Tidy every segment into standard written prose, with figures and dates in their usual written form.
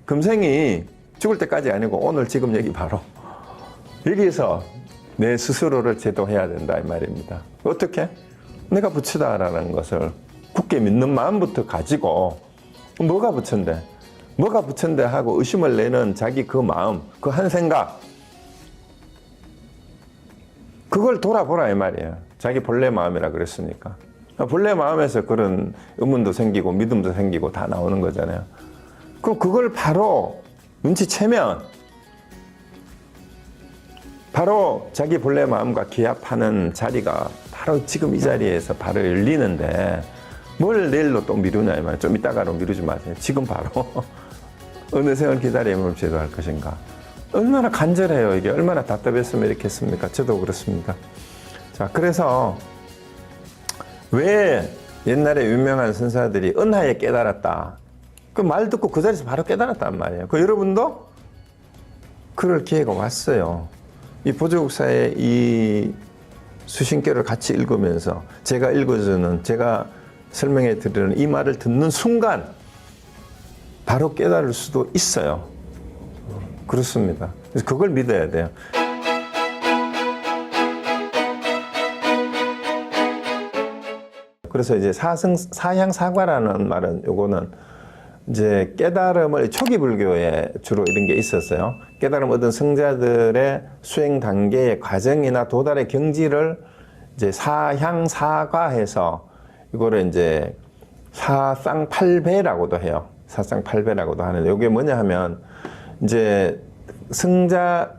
금생이 죽을 때까지 아니고 오늘 지금 여기 바로 여기서 내 스스로를 제도해야 된다 이 말입니다. 어떻게? 내가 부처다라는 것을 굳게 믿는 마음부터 가지고 뭐가 부처인데? 뭐가 부처인데 하고 의심을 내는 자기 그 마음, 그 한 생각 그걸 돌아보라 이 말이에요. 자기 본래 마음이라 그랬으니까. 본래 마음에서 그런 의문도 생기고 믿음도 생기고 다 나오는 거잖아요. 그럼 그걸 바로 눈치채면 바로 자기 본래 마음과 기합하는 자리가 바로 지금 이 자리에서 바로 열리는데 뭘 내일로 또 미루냐 이 말이에요. 좀 이따가로 미루지 마세요. 지금 바로 어느 세월 기다리면 제도할 것인가. 얼마나 간절해요. 이게 얼마나 답답했으면 이렇게 했습니까? 저도 그렇습니다. 자, 그래서 왜 옛날에 유명한 선사들이 은하에 깨달았다. 그 말 듣고 그 자리에서 바로 깨달았단 말이에요. 그 여러분도 그럴 기회가 왔어요. 이 보조국사의 이 수신께를 같이 읽으면서 제가 읽어주는, 제가 설명해 드리는 이 말을 듣는 순간 바로 깨달을 수도 있어요. 그렇습니다. 그래서 그걸 믿어야 돼요. 그래서 이제 사향사과라는 말은 요거는 이제 깨달음을 초기 불교에 주로 이런 게 있었어요. 깨달음 얻은 성자들의 수행 단계의 과정이나 도달의 경지를 이제 사향사과해서 이거를 이제 사쌍팔배라고도 해요. 사쌍팔배라고도 하는데 이게 뭐냐 하면 이제 성자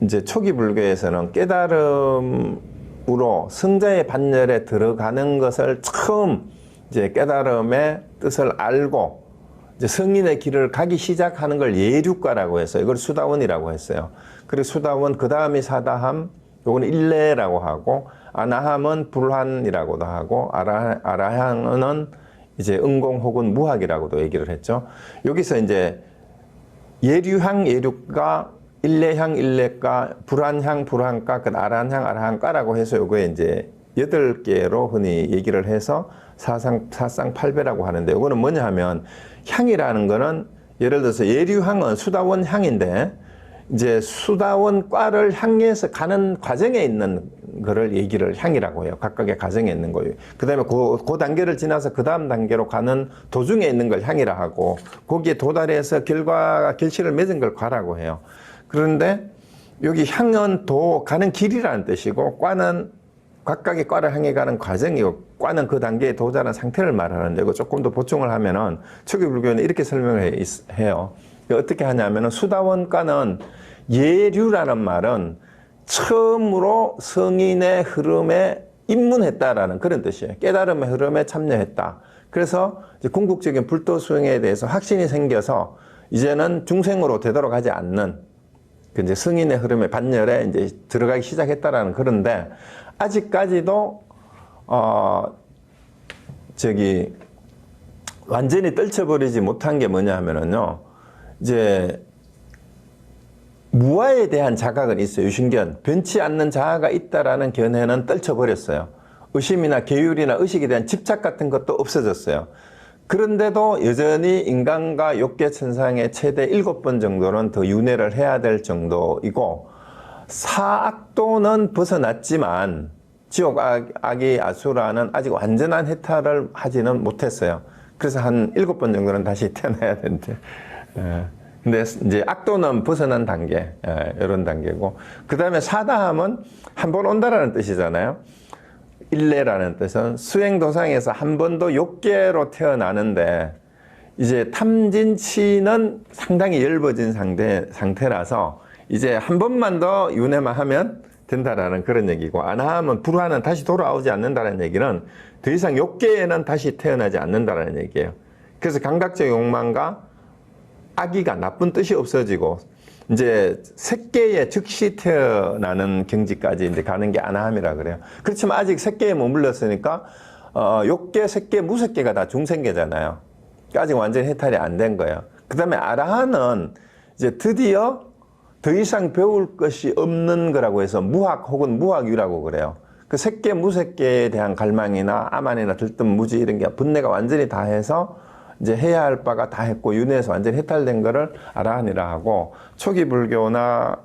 이제 초기 불교에서는 깨달음으로 성자의 반열에 들어가는 것을 처음 이제 깨달음의 뜻을 알고 이제 성인의 길을 가기 시작하는 걸 예류과라고 해서 이걸 수다원이라고 했어요. 그리고 수다원 그 다음이 사다함, 요거는 일례라고 하고 아나함은 불환이라고도 하고 아라향은 이제 응공 혹은 무학이라고도 얘기를 했죠. 여기서 이제 예류향 예류과 일례향 일례과 불환향 불환과 그 아라한향 아라한과라고 해서 요거에 이제 8개로 흔히 얘기를 해서 사쌍팔배라고 하는데 이거는 뭐냐 하면 향이라는 거는 예를 들어서 예류향은 수다원 향인데 이제 수다원 과를 향해서 가는 과정에 있는 거를 얘기를 향이라고 해요. 각각의 과정에 있는 거예요. 그 다음에 그 단계를 지나서 그 다음 단계로 가는 도중에 있는 걸 향이라 하고 거기에 도달해서 결실을 맺은 걸 과라고 해요. 그런데 여기 향은 가는 길이라는 뜻이고 과는 각각의 과를 향해 가는 과정이고 과는 그 단계에 도달한 상태를 말하는데 이거 조금 더 보충을 하면은 초기 불교는 이렇게 설명을 해요. 어떻게 하냐면은 수다원과는 예류라는 말은 처음으로 성인의 흐름에 입문했다라는 그런 뜻이에요. 깨달음의 흐름에 참여했다. 그래서 이제 궁극적인 불도 수행에 대해서 확신이 생겨서 이제는 중생으로 되돌아가지 않는 그 이제 성인의 흐름의 반열에 이제 들어가기 시작했다라는 그런데 아직까지도 완전히 떨쳐버리지 못한 게 뭐냐 하면은요, 이제 무아에 대한 자각은 있어요. 유신견, 변치 않는 자아가 있다라는 견해는 떨쳐버렸어요. 의심이나 계율이나 의식에 대한 집착 같은 것도 없어졌어요. 그런데도 여전히 인간과 욕계천상의 최대 7번 정도는 더 윤회를 해야 될 정도이고 사악도는 벗어났지만 지옥 악의 아수라는 아직 완전한 해탈을 하지는 못했어요. 그래서 한 7번 정도는 다시 태어나야 되는데 근데 이제 악도는 벗어난 단계, 이런 단계고 그 다음에 사다함은 한 번 온다라는 뜻이잖아요. 일례라는 뜻은 수행도상에서 한 번 더 욕계로 태어나는데 이제 탐진치는 상당히 열버진 상태라서 이제 한 번만 더 윤회만 하면 된다라는 그런 얘기고 아나함은 불화는 다시 돌아오지 않는다는 얘기는 더 이상 욕계에는 다시 태어나지 않는다는 얘기예요. 그래서 감각적 욕망과 악의가 나쁜 뜻이 없어지고 이제 색계에 즉시 태어나는 경지까지 이제 가는 게 아나함이라 그래요. 그렇지만 아직 색계에 머물렀으니까 욕계, 색계, 무색계가 다 중생계잖아요. 아직 완전히 해탈이 안 된 거예요. 그 다음에 아라한은 이제 드디어 더 이상 배울 것이 없는 거라고 해서 무학 혹은 무학유라고 그래요. 그 색계, 무색계에 대한 갈망이나 암안이나 들뜸, 무지 이런 게 분내가 완전히 다 해서 이제 해야 할 바가 다 했고 윤회에서 완전히 해탈된 거를 아라한이라 하고, 초기 불교나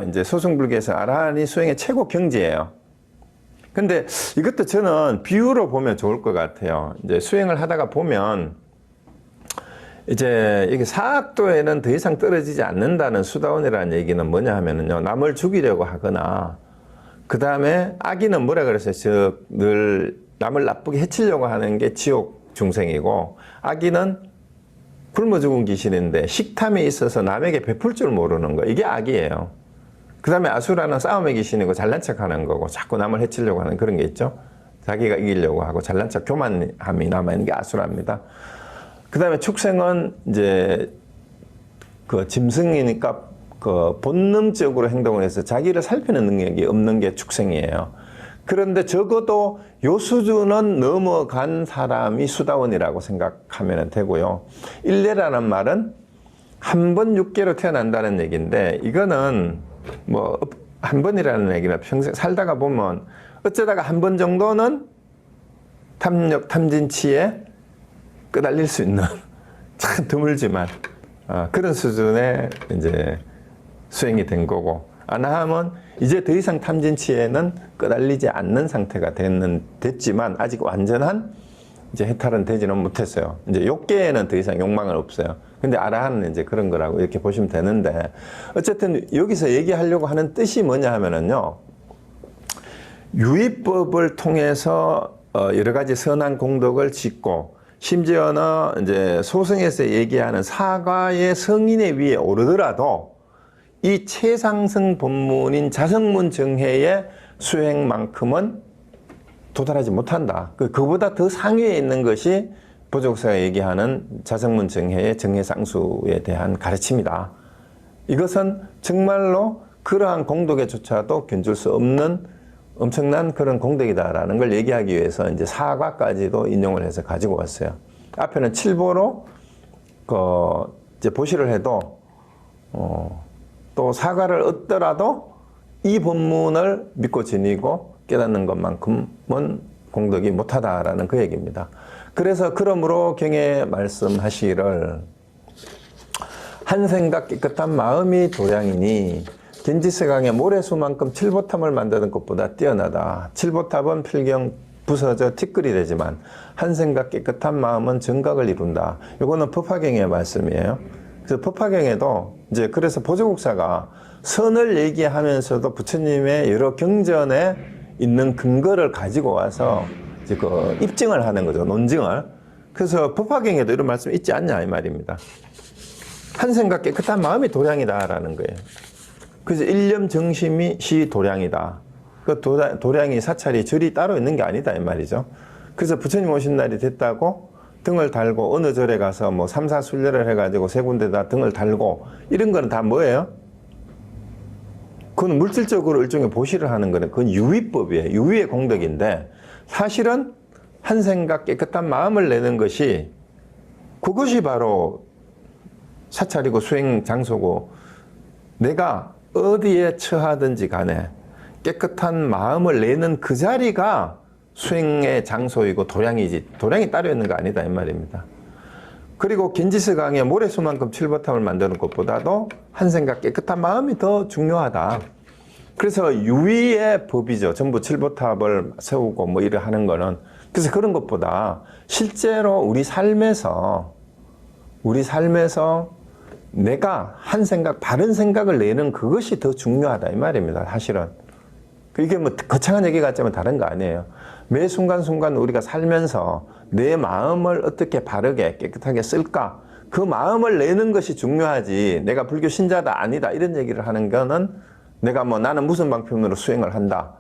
이제 소승 불교에서 아라한이 수행의 최고 경지예요. 근데 이것도 저는 비유로 보면 좋을 것 같아요. 이제 수행을 하다가 보면 이제 이게 사학도에는 더 이상 떨어지지 않는다는 수다원이라는 얘기는 뭐냐 하면은요, 남을 죽이려고 하거나, 그 다음에 악인은 뭐라 그랬어요? 늘 남을 나쁘게 해치려고 하는 게 지옥 중생이고, 악인은 굶어 죽은 귀신인데 식탐이 있어서 남에게 베풀 줄 모르는 거, 이게 악이에요. 그 다음에 아수라는 싸움의 귀신이고 잘난 척 하는 거고, 자꾸 남을 해치려고 하는 그런 게 있죠. 자기가 이기려고 하고 잘난 척 교만함이 남아있는 게 아수라입니다. 그 다음에 축생은 이제 그 짐승이니까 그 본능적으로 행동을 해서 자기를 살피는 능력이 없는 게 축생이에요. 그런데 적어도 요 수준은 넘어간 사람이 수다원이라고 생각하면 되고요. 일례라는 말은 한 번 육계로 태어난다는 얘기인데, 이거는 뭐 한 번이라는 얘기는 평생 살다가 보면 어쩌다가 한 번 정도는 탐욕, 탐진치에 끄달릴 수 있는 참 드물지만 그런 수준의 이제 수행이 된 거고, 아나함은 이제 더 이상 탐진치에는 끄달리지 않는 상태가 됐지만 아직 완전한 이제 해탈은 되지는 못했어요. 이제 욕계에는 더 이상 욕망은 없어요. 근데 아라한은 이제 그런 거라고 이렇게 보시면 되는데, 어쨌든 여기서 얘기하려고 하는 뜻이 뭐냐 하면은요, 유의법을 통해서 여러 가지 선한 공덕을 짓고, 심지어는 이제 소승에서 얘기하는 사과의 성인의 위에 오르더라도 이 최상승 법문인 자성문 정해의 수행만큼은 도달하지 못한다. 그보다 더 상위에 있는 것이 보족사가 얘기하는 자성문 정해의 정해상수에 대한 가르침이다. 이것은 정말로 그러한 공덕에조차도 견줄 수 없는 엄청난 그런 공덕이다라는 걸 얘기하기 위해서 이제 사과까지도 인용을 해서 가지고 왔어요. 앞에는 칠보로 이제 보시를 해도 또 사과를 얻더라도 이 법문을 믿고 지니고 깨닫는 것만큼은 공덕이 못하다라는 그 얘기입니다. 그래서 그러므로 경에 말씀하시기를 한 생각 깨끗한 마음이 도량이니 겐지스강의 모래수만큼 칠보탑을 만드는 것보다 뛰어나다. 칠보탑은 필경 부서져 티끌이 되지만 한 생각 깨끗한 마음은 정각을 이룬다. 이거는 법화경의 말씀이에요. 그래서 법화경에도 이제 그래서 보조국사가 선을 얘기하면서도 부처님의 여러 경전에 있는 근거를 가지고 와서 이제 그 입증을 하는 거죠. 논증을. 그래서 법화경에도 이런 말씀이 있지 않냐 이 말입니다. 한 생각 깨끗한 마음이 도량이다라는 거예요. 그래서 일념 정심이 시 도량이다. 그 도량이 사찰이 절이 따로 있는 게 아니다 이 말이죠. 그래서 부처님 오신 날이 됐다고 등을 달고 어느 절에 가서 뭐 3, 4순례를 해가지고 세 군데다 등을 달고 이런 거는 다 뭐예요? 그건 물질적으로 일종의 보시를 하는 거는 그건 유의법이에요. 유의의 공덕인데 사실은 한 생각 깨끗한 마음을 내는 것이 그것이 바로 사찰이고 수행 장소고, 내가 어디에 처하든지 간에 깨끗한 마음을 내는 그 자리가 수행의 장소이고 도량이지, 도량이 따로 있는 거 아니다 이 말입니다. 그리고 겐지스강에 모래수만큼 칠보탑을 만드는 것보다도 한 생각 깨끗한 마음이 더 중요하다. 그래서 유의의 법이죠. 전부 칠보탑을 세우고 뭐 이래 하는 거는. 그래서 그런 것보다 실제로 우리 삶에서 내가 한 생각, 바른 생각을 내는 그것이 더 중요하다 이 말입니다. 사실은. 이게 뭐 거창한 얘기 같지만 다른 거 아니에요. 매 순간순간 우리가 살면서 내 마음을 어떻게 바르게 깨끗하게 쓸까? 그 마음을 내는 것이 중요하지, 내가 불교 신자다 아니다 이런 얘기를 하는 거는 내가 뭐 나는 무슨 방편으로 수행을 한다.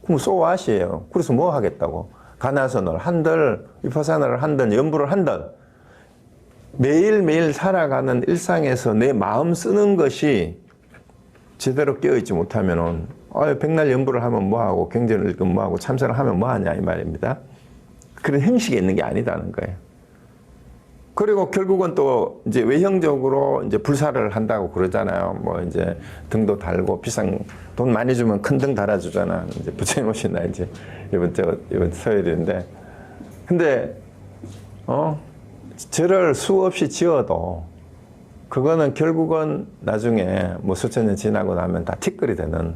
그럼 소와시예요. 그래서 뭐 하겠다고. 가나선을 한들, 위파사나를 한들, 연부를 한들 매일매일 살아가는 일상에서 내 마음 쓰는 것이 제대로 깨어있지 못하면은 백날 연부를 하면 뭐하고 경전을 읽으면 뭐하고 참선을 하면 뭐하냐 이 말입니다. 그런 형식이 있는 게 아니다는 거예요. 그리고 결국은 또 이제 외형적으로 이제 불사를 한다고 그러잖아요. 뭐 이제 등도 달고 비싼 돈 많이 주면 큰 등 달아주잖아. 이제 부처님 오신 날 이제 이번 서열인데, 근데 절을 수없이 지어도 그거는 결국은 나중에 뭐 수천 년 지나고 나면 다 티끌이 되는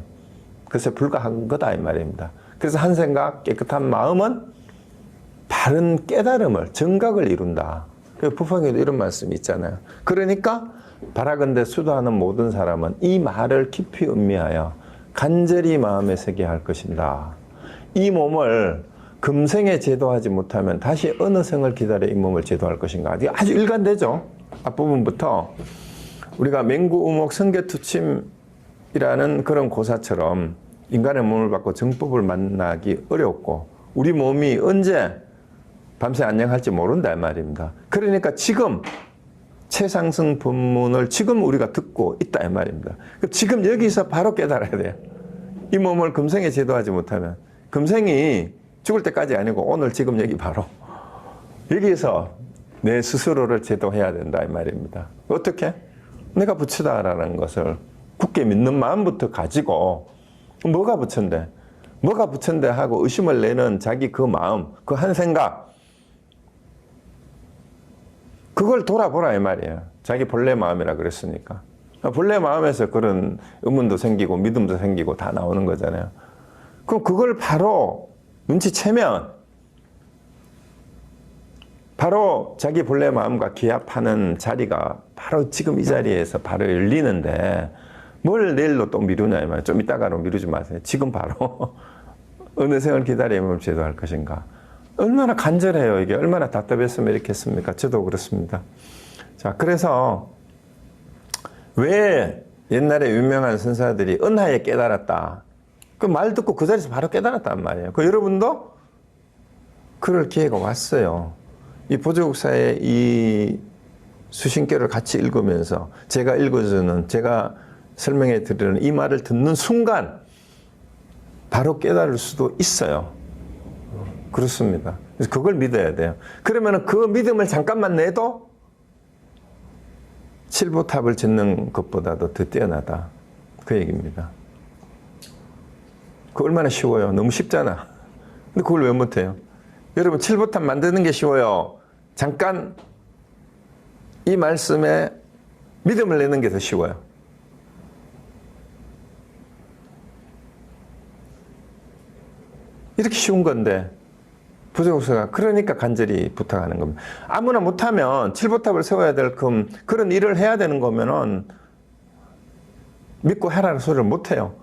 것에 불과한 거다 이 말입니다. 그래서 한 생각 깨끗한 마음은 바른 깨달음을 정각을 이룬다. 부파경에도 이런 말씀이 있잖아요. 그러니까 바라건대 수도하는 모든 사람은 이 말을 깊이 음미하여 간절히 마음에 새게 할 것인다. 이 몸을 금생에 제도하지 못하면 다시 어느 생을 기다려 이 몸을 제도할 것인가. 아주 일관되죠. 앞부분부터 우리가 맹구우목 성계투침이라는 그런 고사처럼 인간의 몸을 받고 정법을 만나기 어렵고 우리 몸이 언제 밤새 안녕할지 모른다 이 말입니다. 그러니까 지금 최상승 법문을 지금 우리가 듣고 있다 이 말입니다. 지금 여기서 바로 깨달아야 돼요. 이 몸을 금생에 제도하지 못하면 금생이 죽을 때까지 아니고 오늘 지금 여기 바로 여기에서 내 스스로를 제도해야 된다 이 말입니다. 어떻게? 내가 부처다라는 것을 굳게 믿는 마음부터 가지고 뭐가 부처인데? 뭐가 부처인데 하고 의심을 내는 자기 그 마음, 그 한 생각 그걸 돌아보라 이 말이에요. 자기 본래 마음이라 그랬으니까. 본래 마음에서 그런 의문도 생기고 믿음도 생기고 다 나오는 거잖아요. 그럼 그걸 바로 눈치채면 바로 자기 본래 마음과 기합하는 자리가 바로 지금 이 자리에서 바로 열리는데 뭘 내일로 또 미루냐 이 말이에요. 좀 이따가로 미루지 마세요. 지금 바로 어느 생을 기다리면 제도할 것인가. 얼마나 간절해요. 이게 얼마나 답답했으면 이렇게 했습니까? 저도 그렇습니다. 자, 그래서 왜 옛날에 유명한 선사들이 은하에 깨달았다. 그 말 듣고 그 자리에서 바로 깨달았단 말이에요. 그 여러분도 그럴 기회가 왔어요. 이 보조국사의 이 수신교를 같이 읽으면서 제가 읽어주는, 제가 설명해 드리는 이 말을 듣는 순간 바로 깨달을 수도 있어요. 그렇습니다. 그래서 그걸 믿어야 돼요. 그러면 그 믿음을 잠깐만 내도 칠보탑을 짓는 것보다도 더 뛰어나다. 그 얘기입니다. 그 얼마나 쉬워요. 너무 쉽잖아. 근데 그걸 왜 못해요? 여러분 칠보탑 만드는 게 쉬워요. 잠깐 이 말씀에 믿음을 내는 게 더 쉬워요. 이렇게 쉬운 건데 부조국사가 그러니까 간절히 부탁하는 겁니다. 아무나 못하면 칠보탑을 세워야 될 그런 일을 해야 되는 거면은 믿고 해라는 소리를 못해요.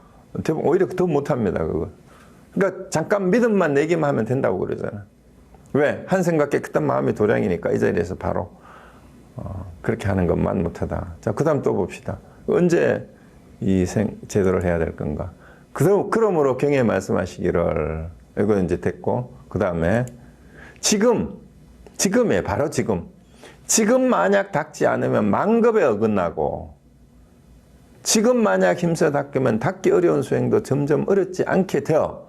대부분 오히려 더 못합니다. 그거. 그러니까 잠깐 믿음만 내기만 하면 된다고 그러잖아요. 왜? 한 생각 깨끗한 마음이 도량이니까 이 자리에서 바로 그렇게 하는 것만 못하다. 자, 그 다음 또 봅시다. 언제 이 제도를 해야 될 건가? 그러므로 경에 말씀하시기를 이건 이제 됐고 그 다음에 지금에 바로 지금 만약 닦지 않으면 만급에 어긋나고 지금 만약 힘써 닦으면 닦기 어려운 수행도 점점 어렵지 않게 되어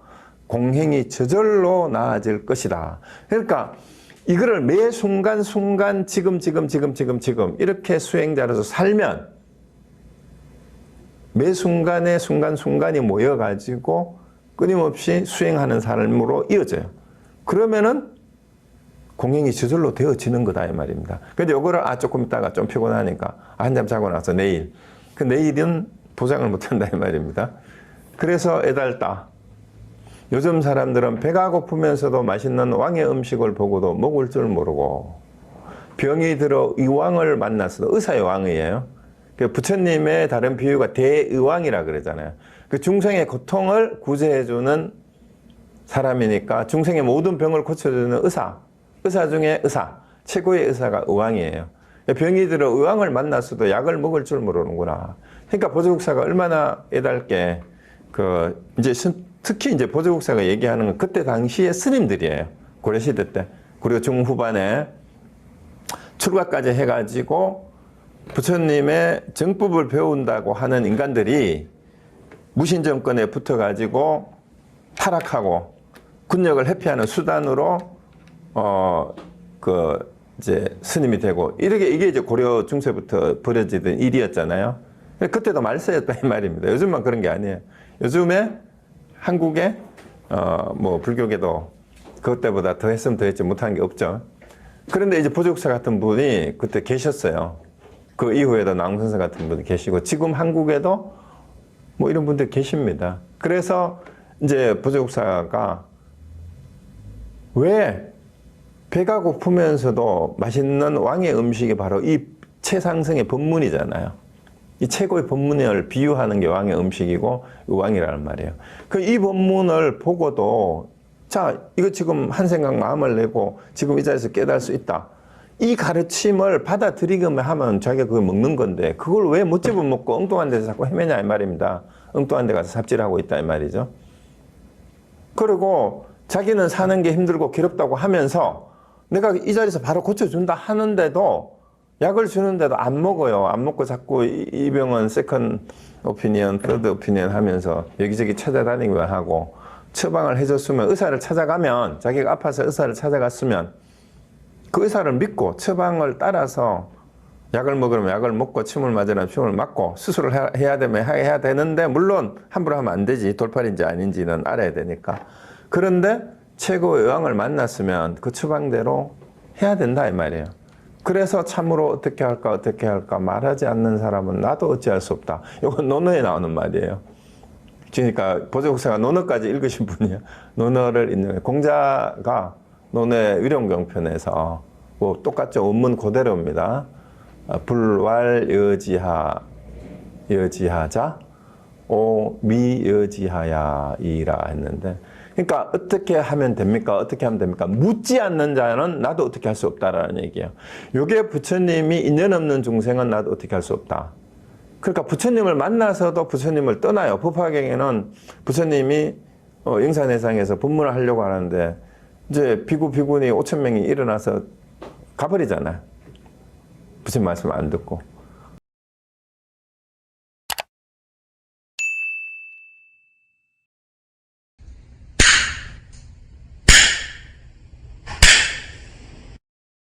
공행이 저절로 나아질 것이다. 그러니까 이거를 매 순간 지금 이렇게 수행자로서 살면 매 순간에 순간이 모여가지고 끊임없이 수행하는 삶으로 이어져요. 그러면은 공행이 저절로 되어지는 거다 이 말입니다. 근데 요거를 조금 있다가 좀 피곤하니까 한잠 자고 나서 내일 그 내일은 보장을 못한다 이 말입니다. 그래서 애달다. 요즘 사람들은 배가 고프면서도 맛있는 왕의 음식을 보고도 먹을 줄 모르고 병이 들어 의왕을 만났어도 의사의 왕이에요. 그 부처님의 다른 비유가 대의왕이라 그러잖아요. 그 중생의 고통을 구제해주는 사람이니까 중생의 모든 병을 고쳐주는 의사 중에 최고의 의사가 의왕이에요. 병이 들어 의왕을 만났어도 약을 먹을 줄 모르는구나. 그러니까 보조국사가 얼마나 애달게 이제 특히 이제 보조국사가 얘기하는 건 그때 당시의 스님들이에요. 고려시대 때. 그리고 중후반에 출가까지 해가지고 부처님의 정법을 배운다고 하는 인간들이 무신정권에 붙어가지고 타락하고 군력을 회피하는 수단으로 이제 스님이 되고 이게 이제 고려 중세부터 벌어지던 일이었잖아요. 그때도 말세였다 이 말입니다. 요즘만 그런 게 아니에요. 요즘에 한국에 뭐 불교계도 그때보다 더 했으면 더 했지 못한 게 없죠. 그런데 이제 보조국사 같은 분이 그때 계셨어요. 그 이후에도 나홍선생 같은 분이 계시고 지금 한국에도 뭐 이런 분들 계십니다. 그래서 이제 보조국사가 왜 배가 고프면서도 맛있는 왕의 음식이 바로 이 최상승의 법문이잖아요. 이 최고의 법문을 비유하는 게 왕의 음식이고 왕이라는 말이에요. 그 이 법문을 보고도 자, 이거 지금 한 생각 마음을 내고 지금 이 자리에서 깨달을 수 있다. 이 가르침을 받아들이기만 하면 자기가 그걸 먹는 건데 그걸 왜 못 집어먹고 엉뚱한 데서 자꾸 헤매냐 이 말입니다. 엉뚱한 데 가서 삽질하고 있다 이 말이죠. 그리고 자기는 사는 게 힘들고 괴롭다고 하면서 내가 이 자리에서 바로 고쳐준다 하는데도 약을 주는데도 안 먹어요. 안 먹고 자꾸 이 병은 세컨 오피니언, 서드 오피니언 하면서 여기저기 찾아다니기만 하고 처방을 해줬으면 의사를 찾아가면 자기가 아파서 의사를 찾아갔으면 그 의사를 믿고 처방을 따라서 약을 먹으면 약을 먹고 침을 맞으면 침을 맞고 수술을 해야 되면 해야 되는데 물론 함부로 하면 안 되지. 돌팔인지 아닌지는 알아야 되니까. 그런데 최고의 의왕을 만났으면 그 처방대로 해야 된다 이 말이에요. 그래서 참으로 어떻게 할까 말하지 않는 사람은 나도 어찌할 수 없다. 이건 논어에 나오는 말이에요. 그러니까 보조국사가 논어까지 읽으신 분이에요. 논어를 읽는 공자가 논어의 위령경편에서 뭐 똑같죠. 원문 그대로입니다. 불왈여지하 여지하자 오미여지하야 이라 했는데 그러니까 어떻게 하면 됩니까? 어떻게 하면 됩니까? 묻지 않는 자는 나도 어떻게 할 수 없다라는 얘기예요. 요게 부처님이 인연 없는 중생은 나도 어떻게 할 수 없다. 그러니까 부처님을 만나서도 부처님을 떠나요. 법화경에는 부처님이 영산회상에서 법문을 하려고 하는데 이제 비구니 5,000명이 일어나서 가버리잖아요. 부처님 말씀 안 듣고.